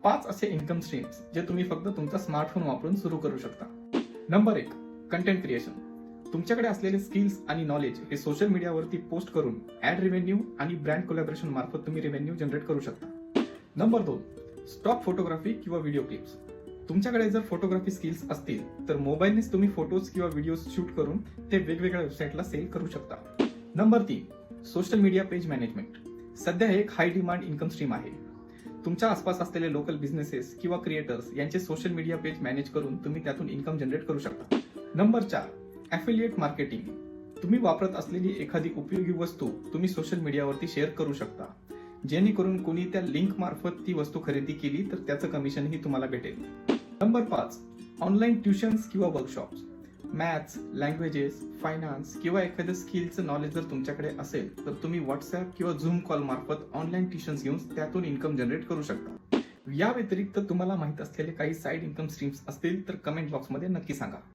5 असे income streams जे तुम्ही फक्त तुमचा स्मार्टफोन वापरून सुरू करू शकता. Number 1, content creation. तुमच्याकडे असलेले स्किल्स आणि नॉलेज हे सोशल मीडियावरती पोस्ट करून ऍड रेव्हेन्यू आणि ब्रँड कोलॅबोरेशन मार्फत तुम्ही रेव्हेन्यू जनरेट करू शकता. नंबर 2, स्टॉक फोटोग्राफी किंवा व्हिडिओ क्लिप्स. तुमच्याकडे जर फोटोग्राफी स्किल्स असतील तर मोबाईलनेच तुम्ही फोटोज किंवा व्हिडिओ शूट करून ते वेगवेगळ्या वेबसाईटला सेल करू शकता. Number 3, social media page management. सध्या हे एक हाय डिमांड इन्कम स्ट्रीम आहे. तुमच्या आसपास असलेले लोकल बिझनेसेस किंवा क्रिएटर्स यांचे सोशल मीडिया पेज मॅनेज करून तुम्ही त्यातून इन्कम जनरेट करू शकता. Number 4, affiliate marketing. तुम्ही वापरत असलेली एखादी उपयोगी वस्तू तुम्ही सोशल मीडियावरती शेअर करू शकता, जेणेकरून कोणी त्या लिंक मार्फत ती वस्तू खरेदी केली तर त्याचं कमिशनही तुम्हाला भेटेल. नंबर 5, ऑनलाईन ट्युशन्स किंवा वर्कशॉप्स. मॅथ्स, लँग्वेजेस, फायनान्स किंवा एखाद्या स्किलचं नॉलेज जर तुमच्याकडे असेल तर तुम्ही व्हॉट्सअप किंवा झूम कॉल मार्फत ऑनलाईन ट्युशन्स घेऊन त्यातून इन्कम जनरेट करू शकता. या व्यतिरिक्त तुम्हाला माहित असलेले काही साईड इन्कम स्ट्रीम्स असतील तर कमेंट बॉक्समध्ये नक्की सांगा.